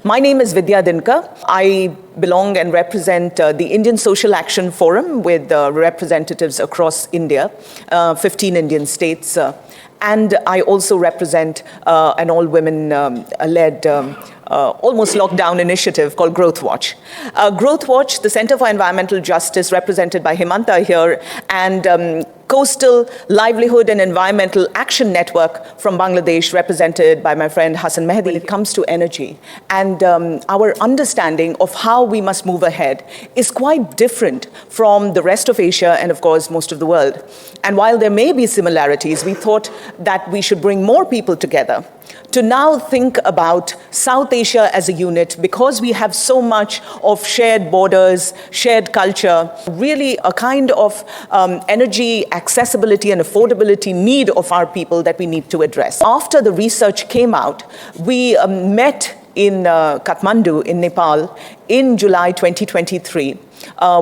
My name is Vidya Dinkar. I belong and represent the Indian Social Action Forum with representatives across India, 15 Indian states. And I also represent an all-women-led almost lockdown initiative called Growth Watch. Growth Watch, the Center for Environmental Justice, represented by Himanta here, and Coastal Livelihood and Environmental Action Network from Bangladesh, represented by my friend Hassan Mehdi. When it comes to energy and our understanding of how we must move ahead is quite different from the rest of Asia and, of course, most of the world. And while there may be similarities, we thought that we should bring more people together to now think about South Asia as a unit, because we have so much of shared borders, shared culture, really a kind of energy accessibility and affordability need of our people that we need to address. After the research came out, we met in Kathmandu in Nepal in July 2023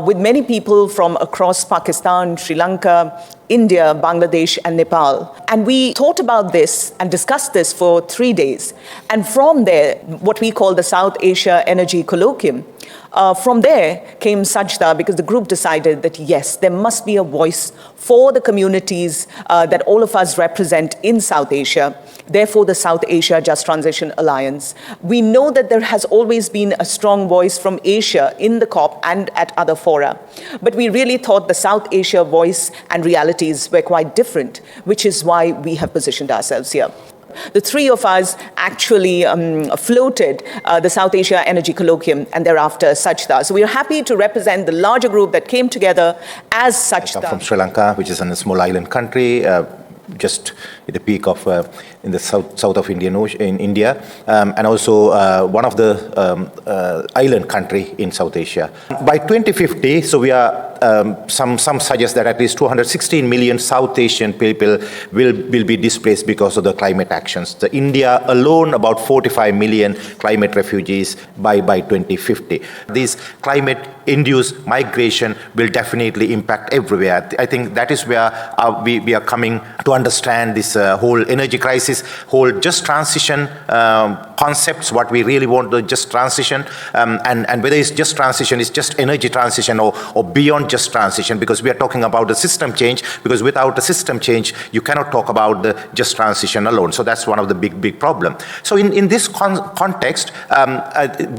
with many people from across Pakistan, Sri Lanka, India, Bangladesh, and Nepal. And we thought about this and discussed this for 3 days. And from there, what we call the South Asia Energy Colloquium, from there came Sajda, because the group decided that, yes, there must be a voice for the communities that all of us represent in South Asia, therefore the South Asia Just Transition Alliance. We know that there has always been a strong voice from Asia in the COP and at other fora, but we really thought the South Asia voice and realities were quite different, which is why we have positioned ourselves here. The three of us actually floated the South Asia Energy Colloquium and thereafter Sajda. So we are happy to represent the larger group that came together as Sajda. I come from Sri Lanka, which is a small island country, just at the peak of in the south of in India, and also one of the island country in South Asia. By 2050, so we are some suggest that at least 216 million South Asian people will be displaced because of the climate actions. The India alone, about 45 million climate refugees by 2050. These climate-induced migration will definitely impact everywhere. I think that is where we are coming to understand this whole energy crisis, whole just transition concepts, what we really want, the just transition, and whether it's just transition, it's just energy transition or beyond just transition, because we are talking about the system change, because without a system change, you cannot talk about the just transition alone. So that's one of the big problem. So in this context,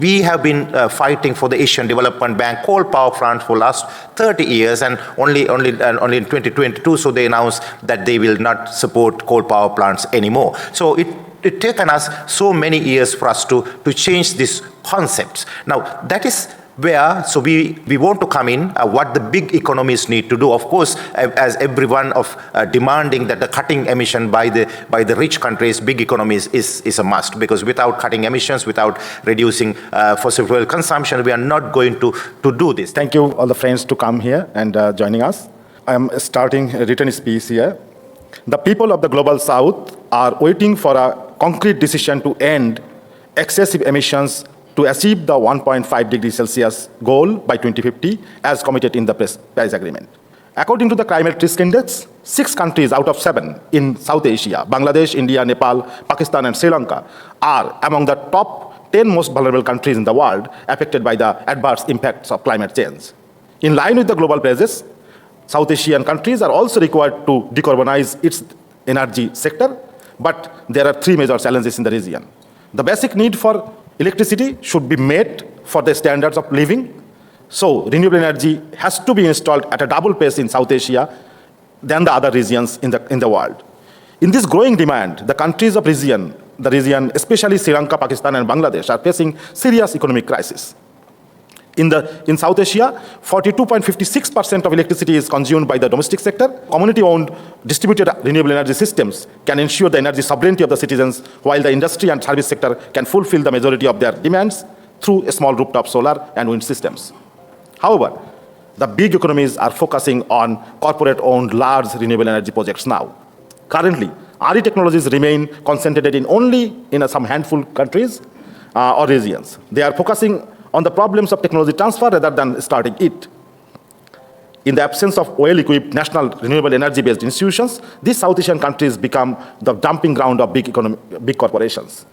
we have been fighting for the Asian Development Bank coal power plant for last 30 years, and only in 2022, so they announced that they will not support coal power plants anymore. So it taken us so many years for us to change these concepts. Now that is where, so we want to come in, what the big economies need to do. Of course, as everyone of demanding that the cutting emission by the rich countries, big economies is a must, because without cutting emissions, without reducing fossil fuel consumption, we are not going to do this. Thank you all the friends to come here and joining us. I am starting a written speech here. The people of the Global South are waiting for a concrete decision to end excessive emissions to achieve the 1.5 degrees Celsius goal by 2050, as committed in the Paris Agreement. According to the Climate Risk Index, 6 countries out of 7 in South Asia, Bangladesh, India, Nepal, Pakistan, and Sri Lanka, are among the top 10 most vulnerable countries in the world affected by the adverse impacts of climate change. In line with the global pledges, South Asian countries are also required to decarbonize its energy sector, but there are 3 major challenges in the region. The basic need for electricity should be met for the standards of living. So renewable energy has to be installed at a double pace in South Asia than the other regions in the world. In this growing demand, the countries of the region, especially Sri Lanka, Pakistan, and Bangladesh, are facing serious economic crisis. In South Asia, 42.56% of electricity is consumed by the domestic sector. Community-owned distributed renewable energy systems can ensure the energy sovereignty of the citizens, while the industry and service sector can fulfill the majority of their demands through small rooftop solar and wind systems. However, the big economies are focusing on corporate-owned large renewable energy projects now. Currently, RE technologies remain concentrated only in some handful countries or regions. They are focusing on the problems of technology transfer rather than starting it. In the absence of well-equipped national renewable energy-based institutions, these South Asian countries become the dumping ground of big corporations.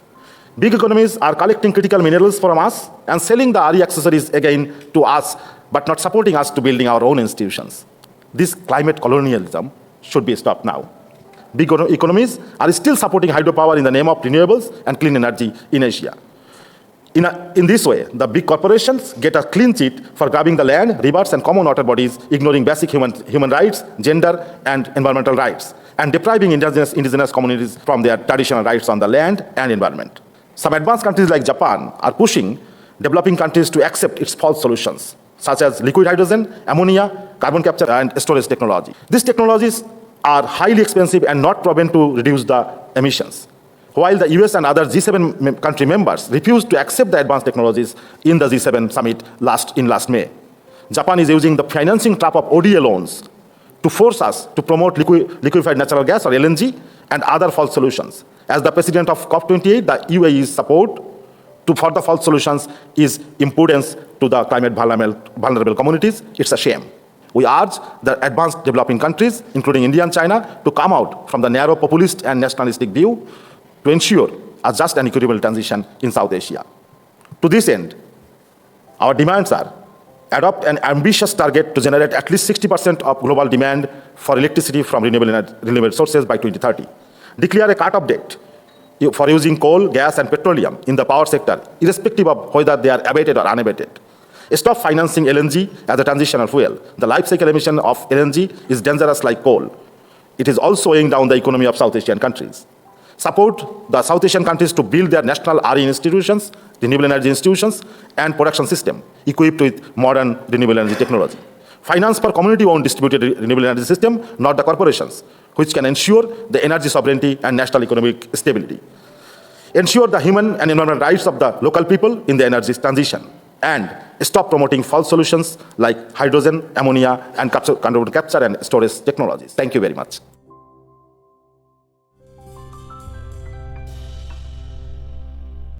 Big economies are collecting critical minerals from us and selling the RE accessories again to us, but not supporting us to building our own institutions. This climate colonialism should be stopped now. Big economies are still supporting hydropower in the name of renewables and clean energy in Asia. In this way, the big corporations get a clean sheet for grabbing the land, rivers, and common water bodies, ignoring basic human rights, gender, and environmental rights, and depriving indigenous communities from their traditional rights on the land and environment. Some advanced countries like Japan are pushing developing countries to accept its false solutions, such as liquid hydrogen, ammonia, carbon capture, and storage technology. These technologies are highly expensive and not proven to reduce the emissions. While the US and other G7 country members refused to accept the advanced technologies in the G7 summit last May, Japan is using the financing trap of ODA loans to force us to promote liquefied natural gas or LNG and other false solutions. As the president of COP28, the UAE's support for the false solutions is impudence to the climate vulnerable communities. It's a shame. We urge the advanced developing countries, including India and China, to come out from the narrow populist and nationalistic view to ensure a just and equitable transition in South Asia. To this end, our demands are: adopt an ambitious target to generate at least 60% of global demand for electricity from renewable sources by 2030. Declare a cut-off date for using coal, gas, and petroleum in the power sector, irrespective of whether they are abated or unabated. Stop financing LNG as a transitional fuel. The life cycle emission of LNG is dangerous like coal. It is also weighing down the economy of South Asian countries. Support the South Asian countries to build their national RE institutions, renewable energy institutions, and production system equipped with modern renewable energy technology. Finance for community-owned distributed renewable energy system, not the corporations, which can ensure the energy sovereignty and national economic stability. Ensure the human and environmental rights of the local people in the energy transition. And stop promoting false solutions like hydrogen, ammonia, and carbon capture and storage technologies. Thank you very much.